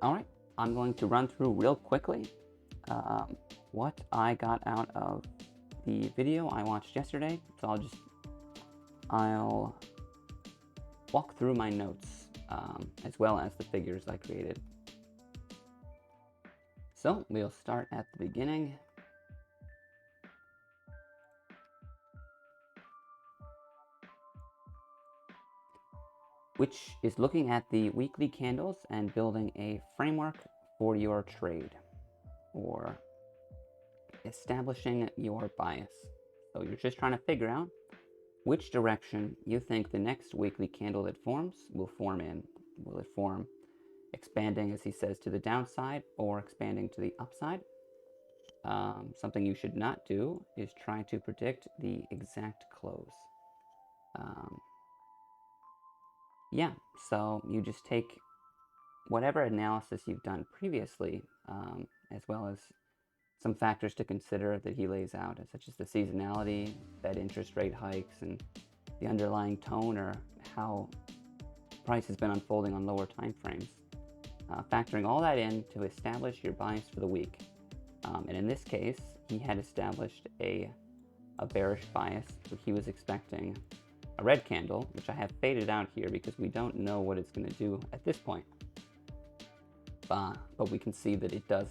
All right, I'm going to run through real quickly what I got out of the video I watched yesterday. So I'll walk through my notes as well as the figures I created. So we'll start at the beginning. Which is looking at the weekly candles and building a framework for your trade, or establishing your bias. So you're just trying to figure out which direction you think the next weekly candle that forms will form in. Will it form expanding, as he says, to the downside or expanding to the upside? Something you should not do is try to predict the exact close. Yeah, so you just take whatever analysis you've done previously, as well as some factors to consider that he lays out, such as the seasonality, Fed interest rate hikes, and the underlying tone or how price has been unfolding on lower time frames. Factoring all that in to establish your bias for the week. And in this case, he had established a bearish bias. So he was expecting a red candle, which I have faded out here because we don't know what it's going to do at this point. But we can see that it does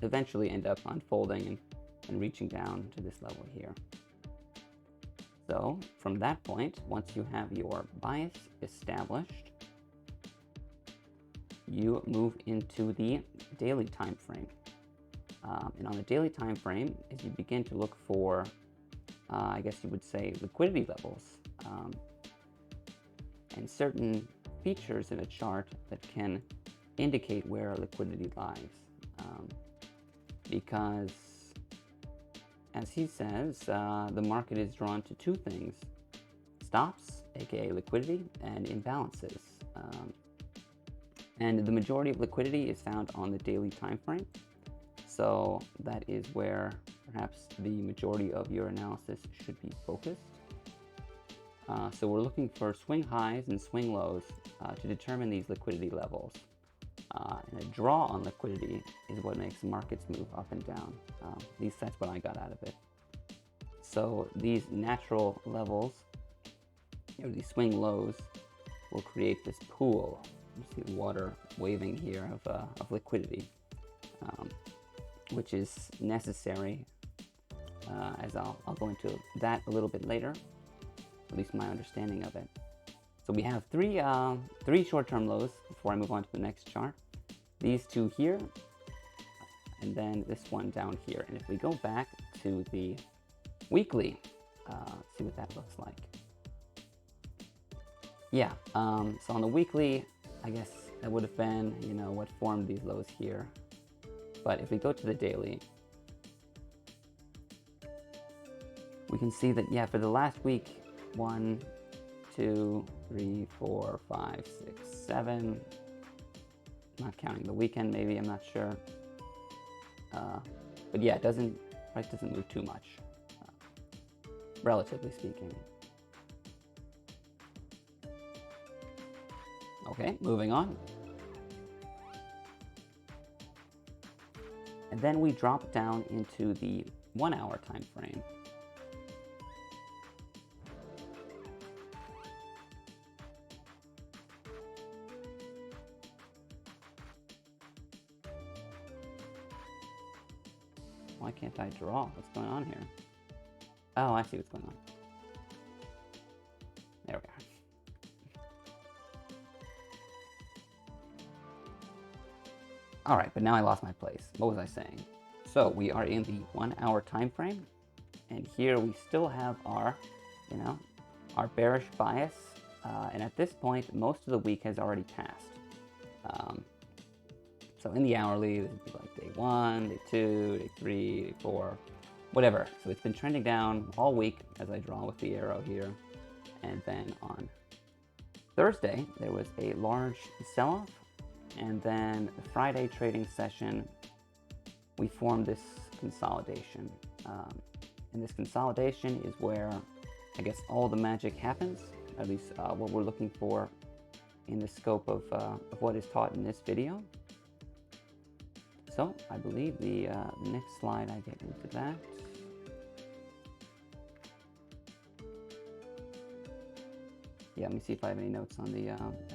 eventually end up unfolding and reaching down to this level here. So from that point, once you have your bias established, you move into the daily time frame. And on the daily time frame, as you begin to look for, I guess you would say, liquidity levels, and certain features in a chart that can indicate where liquidity lies. Because, as he says, the market is drawn to two things: stops, aka liquidity, and imbalances. And the majority of liquidity is found on the daily time frame. So that is where perhaps the majority of your analysis should be focused. So we're looking for swing highs and swing lows to determine these liquidity levels. And a draw on liquidity is what makes markets move up and down. At least that's what I got out of it. So these natural levels, these swing lows, will create this pool. You see water waving here of liquidity, which is necessary, as I'll go into that a little bit later, at least my understanding of it. So we have three short-term lows before I move on to the next chart. These two here, and then this one down here. And if we go back to the weekly, see what that looks like. Yeah, so on the weekly, I guess that would have been, what formed these lows here. But if we go to the daily, we can see that, yeah, for the last week, 1, 2, 3, 4, 5, 6, 7. Not counting the weekend, maybe, I'm not sure. But yeah, price doesn't move too much, relatively speaking. Okay, moving on. And then we drop down into the 1 hour time frame. Why can't I draw? What's going on here? Oh, I see what's going on. There we are. All right, but now I lost my place. What was I saying? So we are in the 1 hour time frame, and here we still have our, our bearish bias. And at this point, most of the week has already passed. So in the hourly, this would be like day 1, day 2, day 3, day 4, whatever. So it's been trending down all week as I draw with the arrow here. And then on Thursday, there was a large sell-off. And then the Friday trading session, we formed this consolidation. And this consolidation is where, I guess, all the magic happens, at least what we're looking for in the scope of what is taught in this video. So I believe the next slide I get into that. Yeah, let me see if I have any notes on the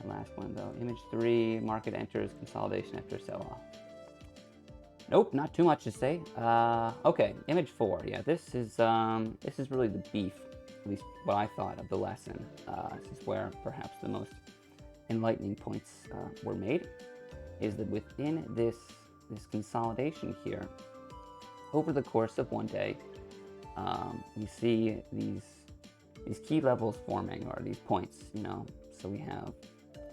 last one though. Image 3, market enters consolidation after sell-off. Nope, not too much to say. Okay, image 4. Yeah, this is really the beef, at least what I thought of the lesson. This is where perhaps the most enlightening points were made. Is that within this consolidation here, over the course of one day, we see these key levels forming, or these points, you know. So we have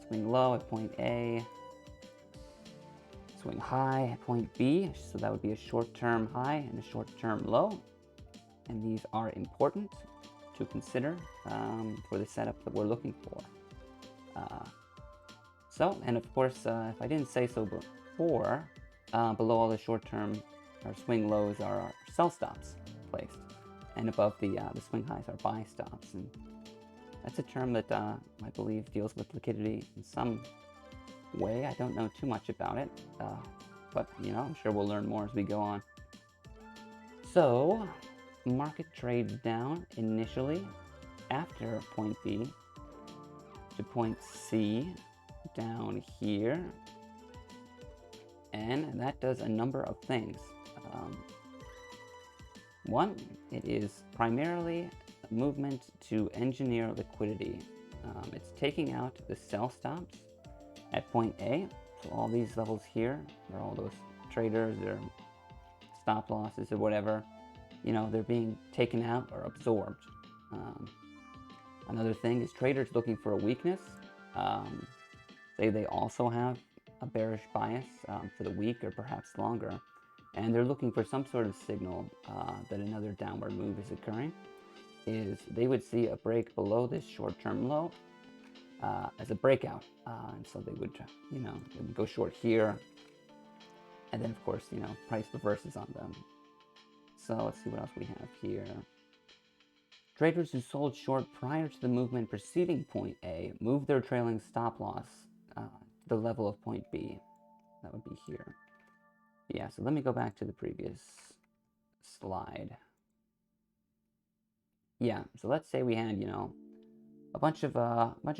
swing low at point A, swing high at point B, so that would be a short-term high and a short-term low. And these are important to consider for the setup that we're looking for. And of course, if I didn't say so before, below all the short-term or swing lows are our sell stops placed. And above the swing highs are buy stops. And that's a term that I believe deals with liquidity in some way. I don't know too much about it, but you know, I'm sure we'll learn more as we go on. So, market trades down initially after point B to point C down here, and that does a number of things. One, it is primarily a movement to engineer liquidity. It's taking out the sell stops at point A. So all these levels here, or all those traders, their stop losses or whatever, you know, they're being taken out or absorbed. Another thing is traders looking for a weakness. Say they also have a bearish bias for the week or perhaps longer, and they're looking for some sort of signal that another downward move is occurring, is they would see a break below this short-term low as a breakout. And so they would, you know, they would go short here, and then of course, you know, price reverses on them. So let's see what else we have here. Traders who sold short prior to the movement preceding point A moved their trailing stop loss to the level of point B. That would be here. Yeah, so let me go back to the previous slide. Yeah, so let's say we had, you know, a bunch of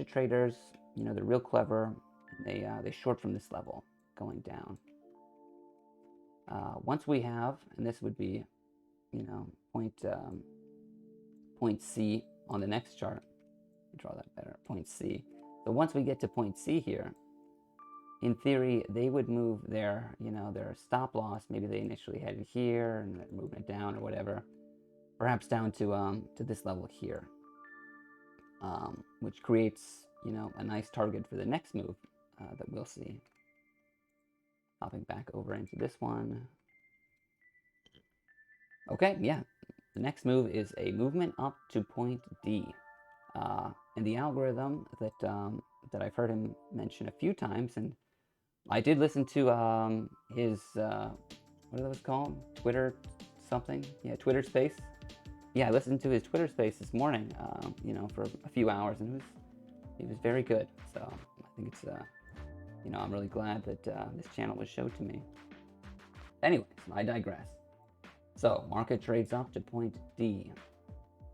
traders, you know, they're real clever, and they short from this level going down. Once we have, and this would be, you know, point C on the next chart. Draw that better, point C. So once we get to point C here, in theory, they would move their, you know, their stop loss. Maybe they initially headed here and they're moving it down or whatever, perhaps down to this level here, which creates, you know, a nice target for the next move that we'll see. Hopping back over into this one. Okay, yeah. The next move is a movement up to point D. And the algorithm that I've heard him mention a few times, and I did listen to his, what are those called? Twitter something? Yeah, Twitter Space. Yeah, I listened to his Twitter Space this morning, you know, for a few hours, and it was very good. So I think it's, you know, I'm really glad that this channel was showed to me. Anyways, I digress. So market trades up to point D.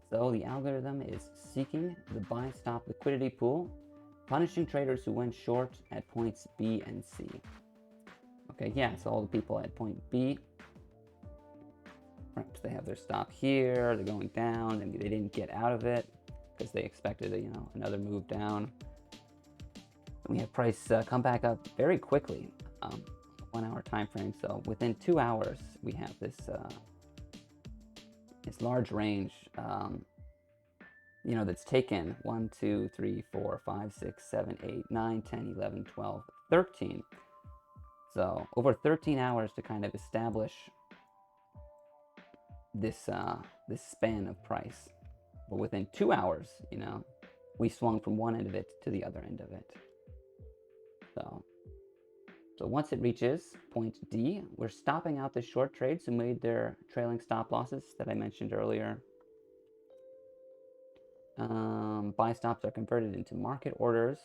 So the algorithm is seeking the buy stop liquidity pool, punishing traders who went short at points B and C. Okay, yeah, so all the people at point B, perhaps they have their stop here, they're going down, maybe they didn't get out of it because they expected, you know, another move down. And we have price come back up very quickly, 1 hour time frame. So within 2 hours, we have this this large range, you know, that's taken 1, 2, 3, 4, 5, 6, 7, 8, 9, 10, 11, 12, 13. So over 13 hours to kind of establish this this span of price. But within 2 hours, you know, we swung from one end of it to the other end of it. So once it reaches point D, we're stopping out the short trades who made their trailing stop losses that I mentioned earlier. Buy stops are converted into market orders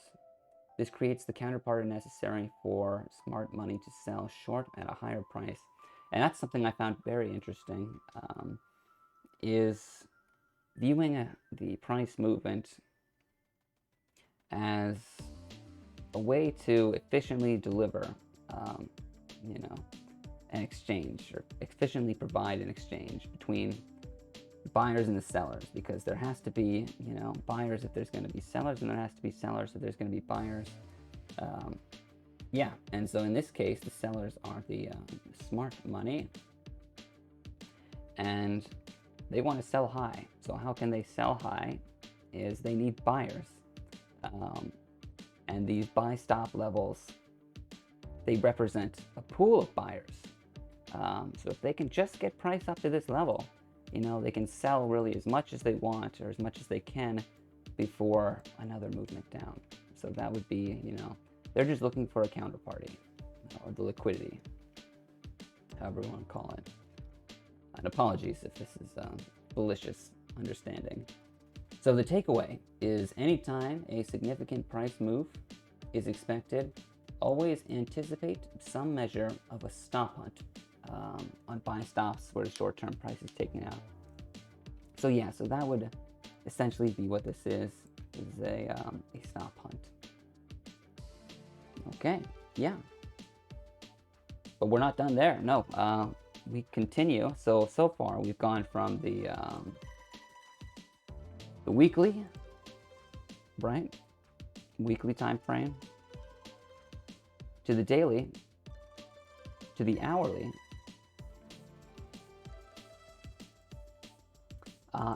this creates the counterparty necessary for smart money to sell short at a higher price. And that's something I found very interesting, is viewing the price movement as a way to efficiently deliver, you know, an exchange, or efficiently provide an exchange between the buyers and the sellers, because there has to be, you know, buyers if there's going to be sellers, and there has to be sellers if there's going to be buyers. Yeah, and so in this case, the sellers are the smart money, and they want to sell high. So how can they sell high? Is they need buyers, and these buy stop levels, they represent a pool of buyers. So if they can just get price up to this level, you know, they can sell really as much as they want, or as much as they can, before another movement down. So that would be, you know, they're just looking for a counterparty, or the liquidity, however you want to call it. And apologies if this is malicious understanding. So the takeaway is, anytime a significant price move is expected, always anticipate some measure of a stop hunt on buy stops where the short-term price is taken out. So yeah, so that would essentially be what this is a stop hunt. Okay, yeah. But we're not done there. No, we continue. So far we've gone from the weekly, right? Weekly time frame, to the daily, to the hourly,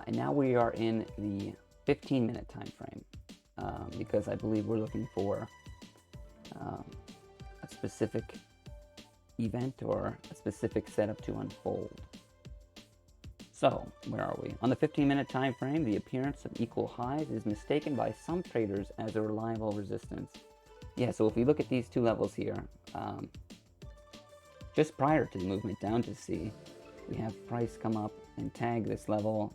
and now we are in the 15-minute time frame, because I believe we're looking for a specific event or a specific setup to unfold. So where are we? On the 15-minute time frame, the appearance of equal highs is mistaken by some traders as a reliable resistance. Yeah, so if we look at these two levels here, just prior to the movement down to C, we have price come up and tag this level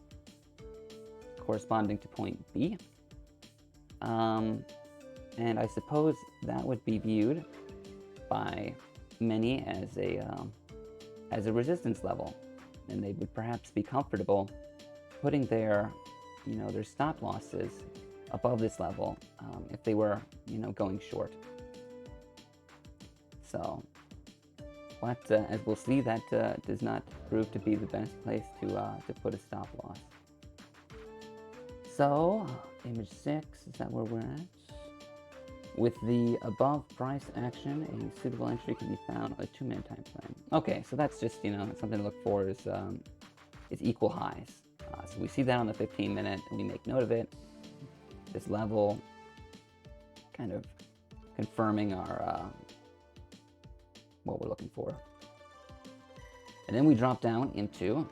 corresponding to point B. And I suppose that would be viewed by many as a resistance level, and they would perhaps be comfortable putting their, you know, their stop losses above this level if they were, you know, going short. So, but as we'll see, that does not prove to be the best place to put a stop loss. So, image 6, is that where we're at? With the above price action, a suitable entry can be found on a 2-minute time frame. Okay, so that's just, you know, something to look for is equal highs. So we see that on the 15-minute, and we make note of it. This level, kind of confirming our what we're looking for. And then we drop down into,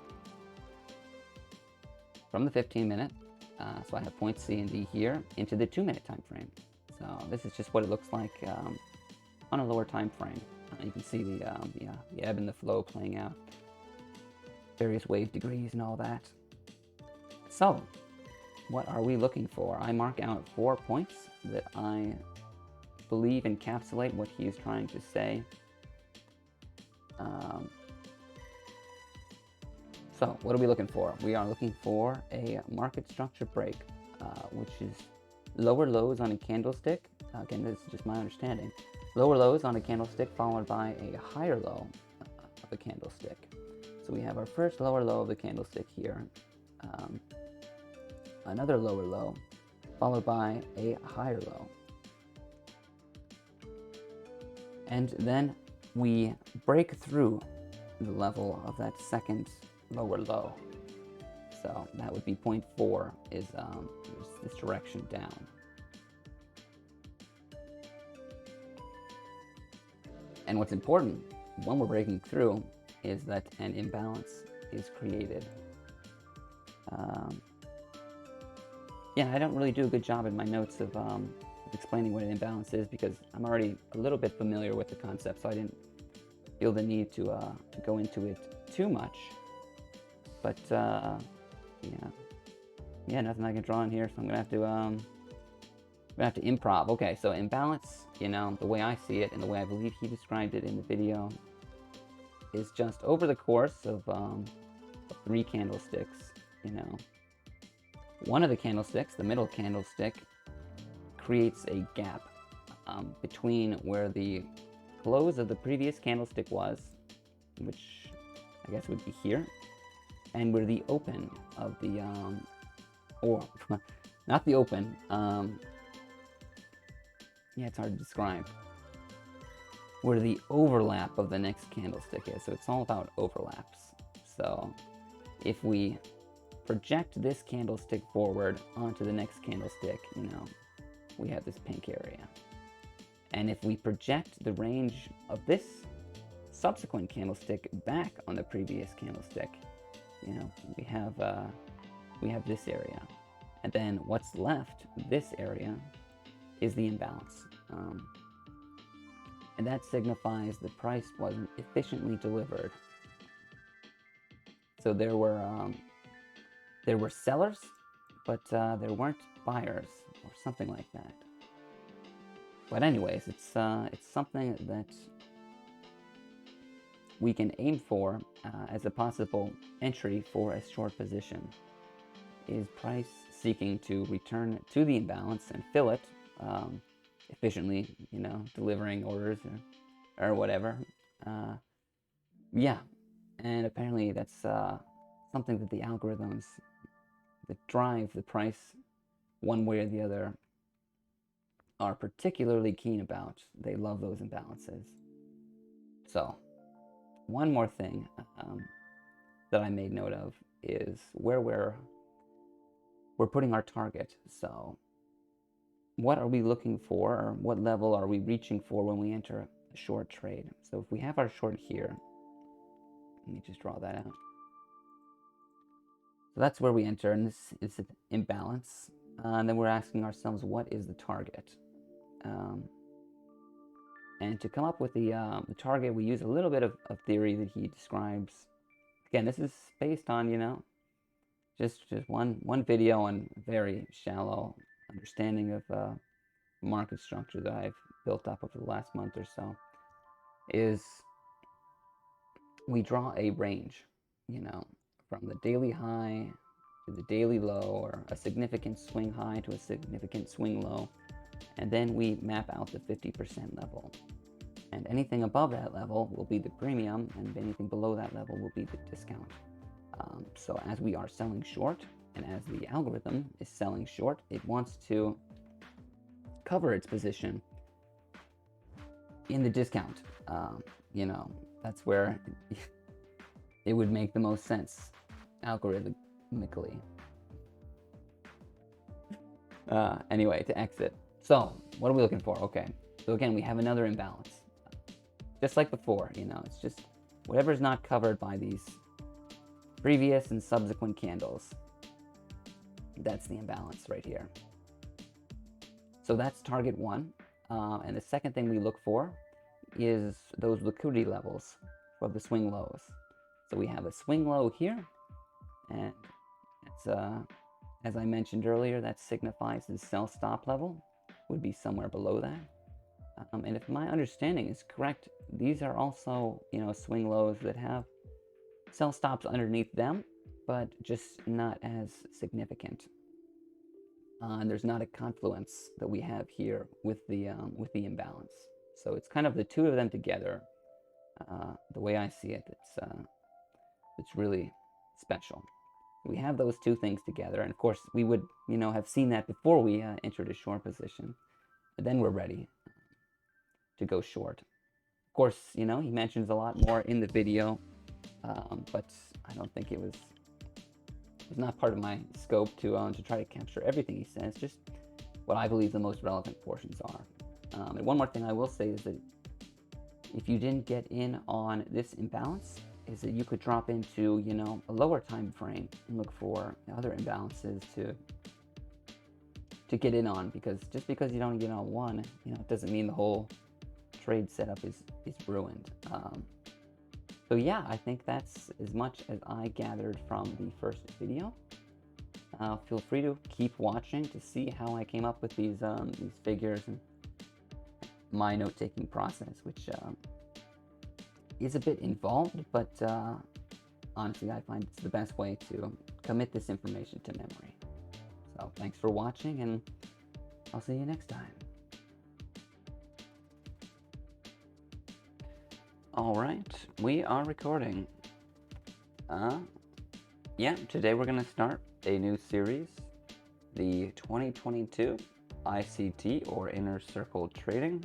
from the 15-minute, so I have points C and D here, into the 2-minute time frame. So this is just what it looks like on a lower time frame. You can see the ebb and the flow playing out, various wave degrees and all that. So what are we looking for? I mark out 4 points that I believe encapsulate what he is trying to say. So what are we looking for? We are looking for a market structure break, which is lower lows on a candlestick. Again, this is just my understanding. Lower lows on a candlestick followed by a higher low of a candlestick. So we have our first lower low of the candlestick here. Another lower low followed by a higher low. And then we break through the level of that second lower low. So that would be point 4 is this direction down. And what's important when we're breaking through is that an imbalance is created. Yeah, I don't really do a good job in my notes of explaining what an imbalance is, because I'm already a little bit familiar with the concept, so I didn't feel the need to go into it too much. But yeah, nothing I can draw in here, so I'm gonna have to we have to improv. Okay, so imbalance, you know, the way I see it and the way I believe he described it in the video is just over the course of 3 candlesticks, you know, one of the candlesticks, the middle candlestick, creates a gap between where the close of the previous candlestick was, which I guess would be here, and where the open of the, or not the open, yeah, it's hard to describe, where the overlap of the next candlestick is. So it's all about overlaps. So if we project this candlestick forward onto the next candlestick, you know, we have this pink area. And if we project the range of this subsequent candlestick back on the previous candlestick, you know, we have this area. And then what's left, this area, is the imbalance. And that signifies the price wasn't efficiently delivered. So there were sellers, but there weren't buyers, or something like that. But anyways, it's something that we can aim for as a possible entry for a short position. Is price seeking to return to the imbalance and fill it efficiently, you know, delivering orders or whatever. Yeah, and apparently that's something that the algorithms that drive the price one way or the other are particularly keen about. They love those imbalances. So one more thing that I made note of is where we're putting our target. So what are we looking for, or what level are we reaching for when we enter a short trade? So if we have our short here, let me just draw that out. So that's where we enter, and this is an imbalance. And then we're asking ourselves, what is the target? And to come up with the target, we use a little bit of theory that he describes. Again, this is based on, you know, just one video and very shallow understanding of market structure that I've built up over the last month or so. Is we draw a range, you know, from the daily high to the daily low, or a significant swing high to a significant swing low, and then we map out the 50% level. And anything above that level will be the premium, and anything below that level will be the discount. So as we are selling short, and as the algorithm is selling short, it wants to cover its position in the discount. You know, that's where it would make the most sense algorithmically. Anyway, to exit. So what are we looking for? Okay, so again, we have another imbalance. Just like before, you know, it's just whatever's not covered by these previous and subsequent candles. That's the imbalance right here. So that's target 1. And the second thing we look for is those liquidity levels for the swing lows. So we have a swing low here, and it's as I mentioned earlier, that signifies the sell stop level would be somewhere below that. And if my understanding is correct, these are also, you know, swing lows that have sell stops underneath them, but just not as significant. And there's not a confluence that we have here with the imbalance. So it's kind of the two of them together. The way I see it, it's really special. We have those two things together, and of course we would, you know, have seen that before we entered a short position. But then we're ready to go short. Of course, you know, he mentions a lot more in the video, but I don't think it was not part of my scope to try to capture everything he says, just what I believe the most relevant portions are. And one more thing I will say is that if you didn't get in on this imbalance, is that you could drop into, you know, a lower time frame and look for other imbalances to get in on, because just because you don't get on one, you know, it doesn't mean the whole trade setup is ruined. So yeah, I think that's as much as I gathered from the first video. feel free to keep watching to see how I came up with these figures and my note-taking process, which is a bit involved, but honestly, I find it's the best way to commit this information to memory. So thanks for watching, and I'll see you next time. All right, we are recording. Yeah, today we're going to start a new series, the 2022 ICT, or Inner Circle Trader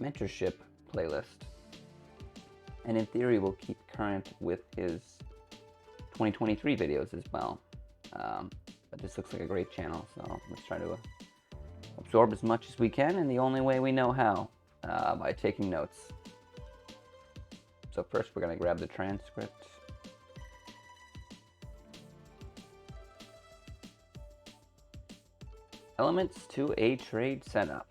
Mentorship playlist. And in theory, we'll keep current with his 2023 videos as well. But this looks like a great channel, so let's try to absorb as much as we can, and the only way we know how, by taking notes. So first we're going to grab the transcript. Elements to a trade setup.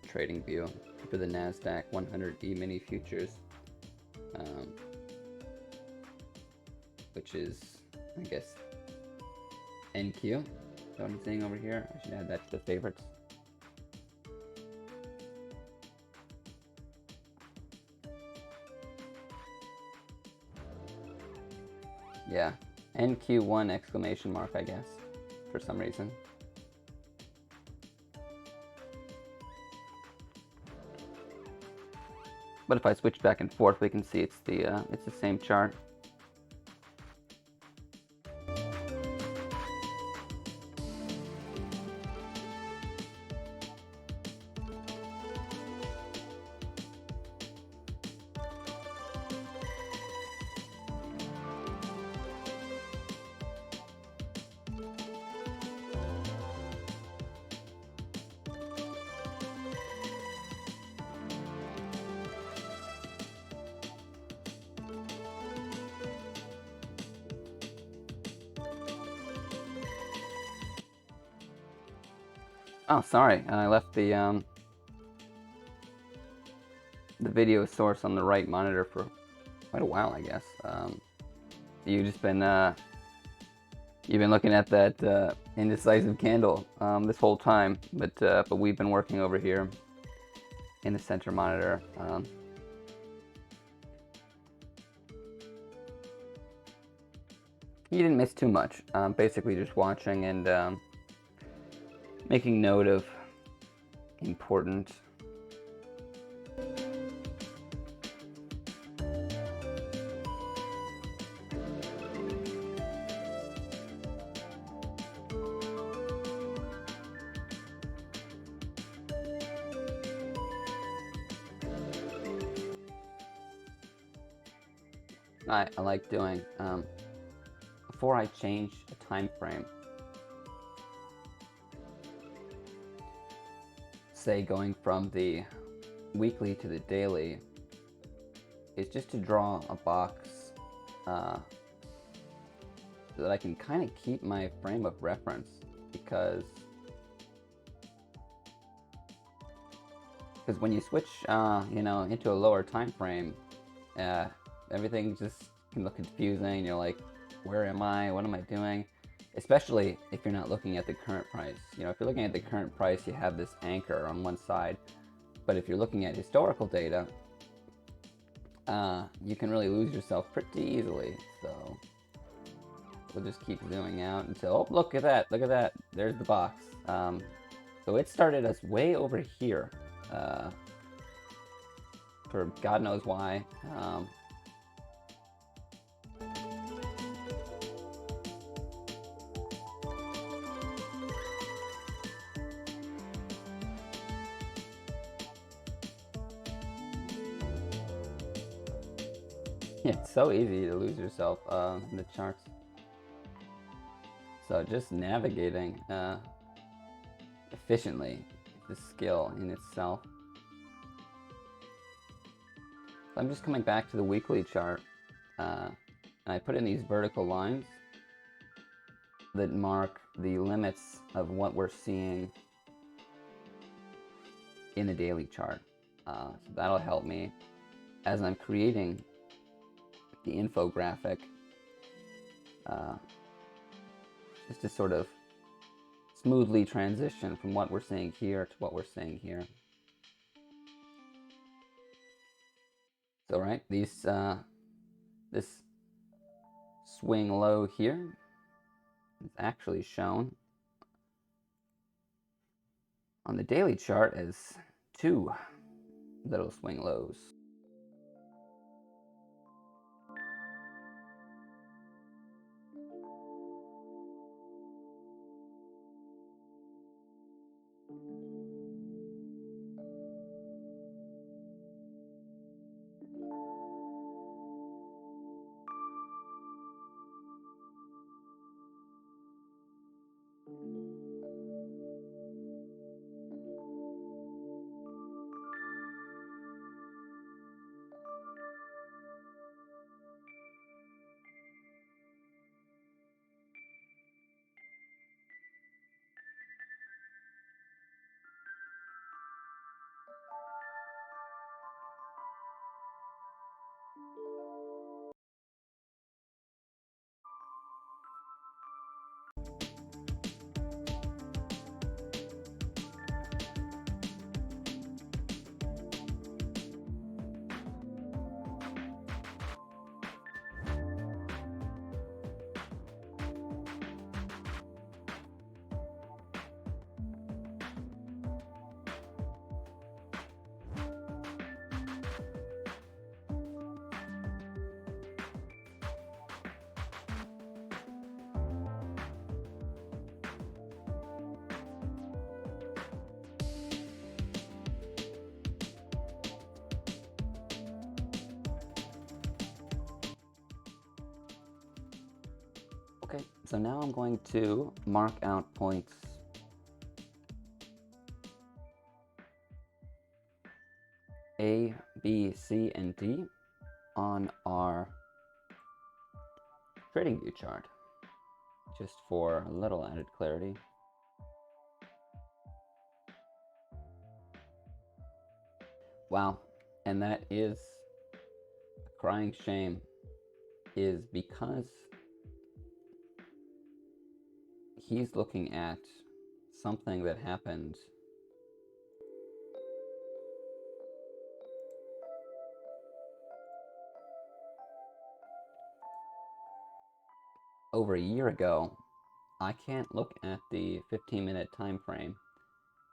Trading view for the NASDAQ 100 E-mini futures, which is, I guess, NQ. Is that what I'm seeing over here? I should add that to the favorites. Yeah, NQ1 exclamation mark, I guess, for some reason. But if I switch back and forth, we can see it's the same chart. Oh, sorry, I left the video source on the right monitor for quite a while, I guess. You've just been you've been looking at that indecisive candle this whole time, but we've been working over here in the center monitor. You didn't miss too much. Basically, just watching and making note of important I like doing before I change a time frame, say going from the weekly to the daily, is just to draw a box so that I can kind of keep my frame of reference, because when you switch you know, into a lower time frame, everything just can look confusing. You're like, where am I? What am I doing? Especially if you're not looking at the current price. You know, if you're looking at the current price, you have this anchor on one side. But if you're looking at historical data, you can really lose yourself pretty easily. So we'll just keep zooming out until, oh, look at that, there's the box. So it started us way over here, for God knows why. It's so easy to lose yourself in the charts. So just navigating efficiently is a skill in itself. So I'm just coming back to the weekly chart, and I put in these vertical lines that mark the limits of what we're seeing in the daily chart. So that'll help me as I'm creating the infographic, just to sort of smoothly transition from what we're seeing here to what we're seeing here. So right, this swing low here is actually shown on the daily chart as 2 little swing lows. Okay, so now I'm going to mark out points A, B, C, and D on our trading view chart, just for a little added clarity. Wow, and that is a crying shame, is because he's looking at something that happened over a year ago. I can't look at the 15-minute time frame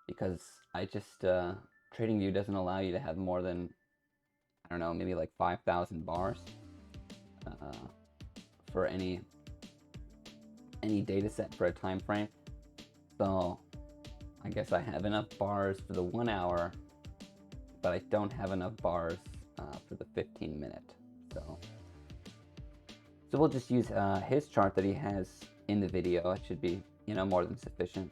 because I just TradingView doesn't allow you to have more than, I don't know, maybe like 5,000 bars for any data set for a time frame. So I guess I have enough bars for the 1 hour, but I don't have enough bars for the 15-minute. So we'll just use his chart that he has in the video. It should be, more than sufficient.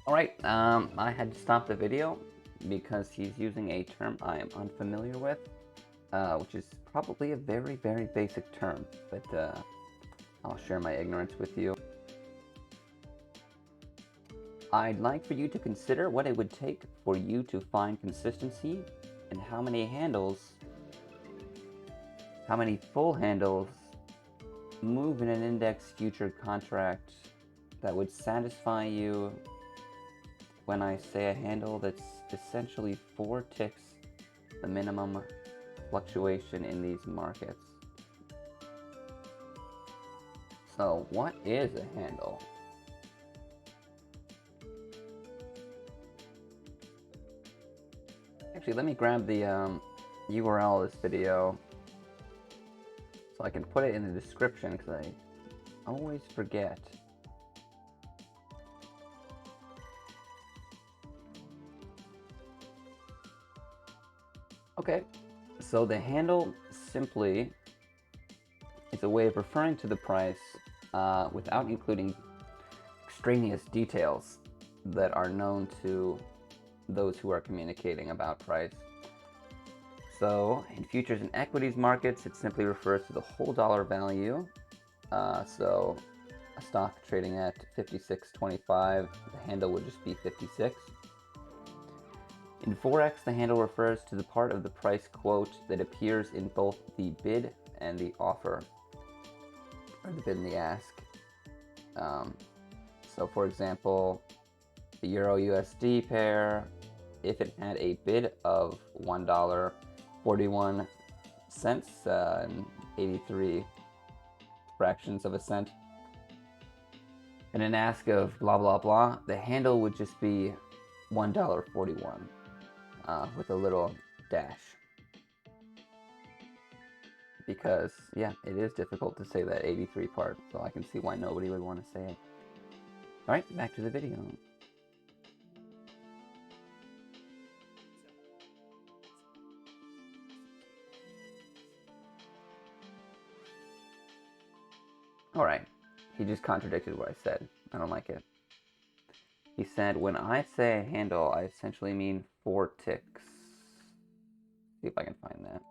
All right, I had to stop the video because he's using a term I am unfamiliar with, which is probably a very, very basic term, but I'll share my ignorance with you. I'd like for you to consider what it would take for you to find consistency and how many full handles move in an index future contract that would satisfy you when I say a handle that's essentially 4 ticks the minimum fluctuation in these markets. So what is a handle? Actually, let me grab the URL of this video so I can put it in the description because I always forget. Okay, so the handle simply is a way of referring to the price without including extraneous details that are known to those who are communicating about price. So in futures and equities markets, it simply refers to the whole dollar value. So a stock trading at 56.25, the handle would just be 56. In Forex, the handle refers to the part of the price quote that appears in both the bid and the offer, or the bid and the ask. So for example, the Euro USD pair, if it had a bid of $1.41 and 83 fractions of a cent, and an ask of blah blah blah, the handle would just be $1.41 with a little dash. Because, yeah, it is difficult to say that 83 part, so I can see why nobody would want to say it. Alright, back to the video. Alright, he just contradicted what I said. I don't like it. He said, when I say a handle, I essentially mean 4 ticks. See if I can find that.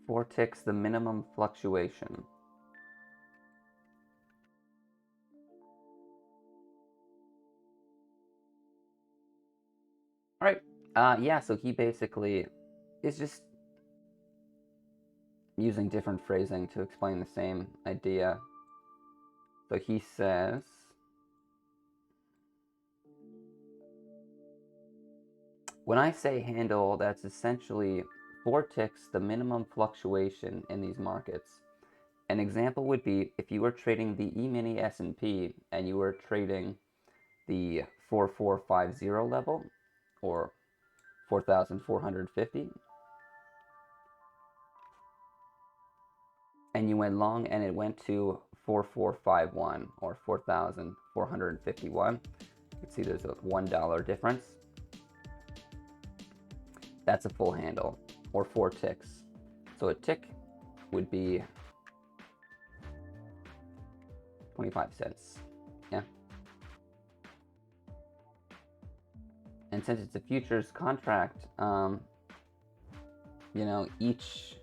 Four ticks, the minimum fluctuation. Alright, yeah, so he basically is just using different phrasing to explain the same idea. So he says, when I say handle, that's essentially 4 ticks the minimum fluctuation in these markets. An example would be if you were trading the E-mini S&P and you were trading the 4450 level, or 4,450, and you went long and it went to 4451 or 4,451. You can see there's a $1 difference. That's a full handle, or 4 ticks. So a tick would be 25 cents. Yeah. And since it's a futures contract, you know, each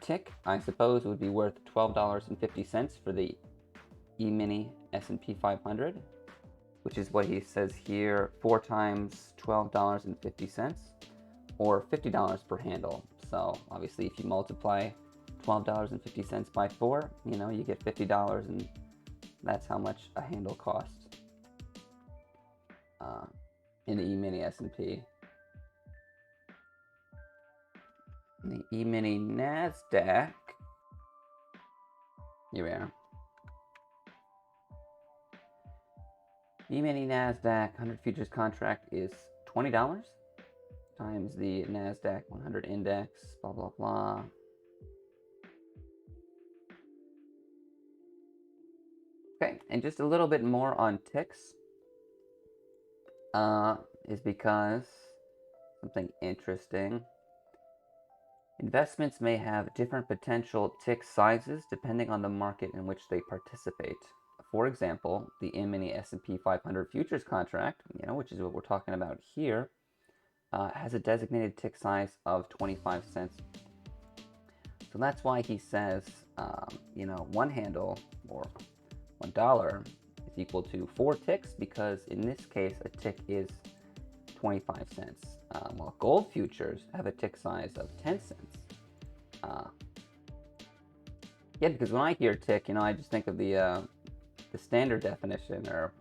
tick, I suppose, would be worth $12.50 for the E-mini S&P 500, which is what he says here, 4 times $12.50, or $50 per handle. So obviously if you multiply $12.50 by 4, you know, you get $50, and that's how much a handle costs in the E-mini S&P. The E-mini NASDAQ, here we are. E-mini NASDAQ 100 futures contract is $20 times the NASDAQ 100 index, blah, blah, blah. Okay, and just a little bit more on ticks. is because something interesting. Investments may have different potential tick sizes depending on the market in which they participate. For example, the E-mini S&P 500 futures contract, which is what we're talking about here, has a designated tick size of 25 cents. So that's why he says, one handle or $1 is equal to 4 ticks, because in this case, a tick is 25 cents. While gold futures have a tick size of 10 cents. Yeah, because when I hear tick, I just think of the standard definition, or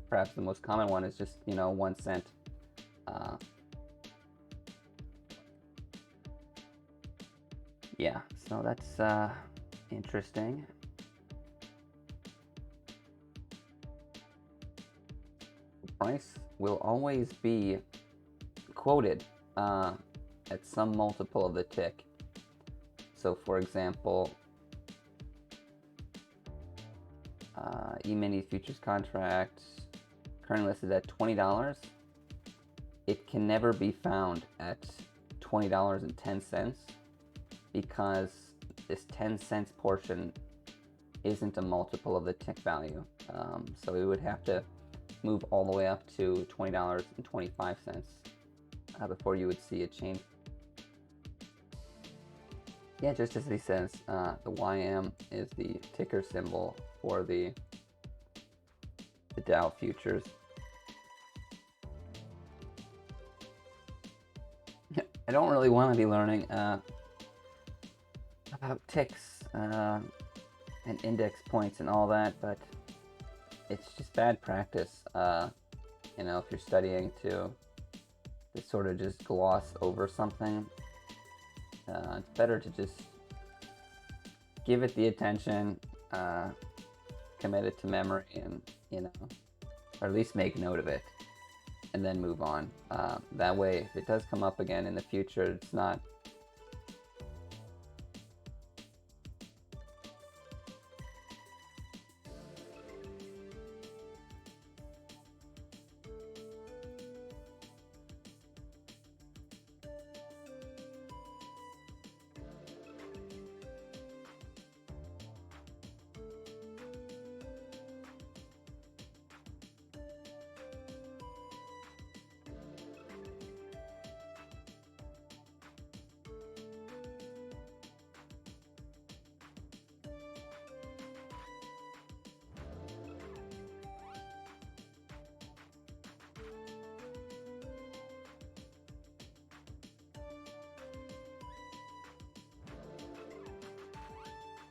perhaps the most common one is just, 1 cent. Yeah, so that's interesting. The price will always be quoted at some multiple of the tick. So for example, E-mini futures contract currently listed at $20. It can never be found at $20.10 because this 10 cents portion isn't a multiple of the tick value. So we would have to move all the way up to $20.25 before you would see a change. Yeah, just as he says, the YM is the ticker symbol for the Dow futures. I don't really want to be learning about ticks and index points and all that, but it's just bad practice. If you're studying to sort of just gloss over something, it's better to just give it the attention, commit it to memory, and or at least make note of it, and then move on. That way, if it does come up again in the future, it's not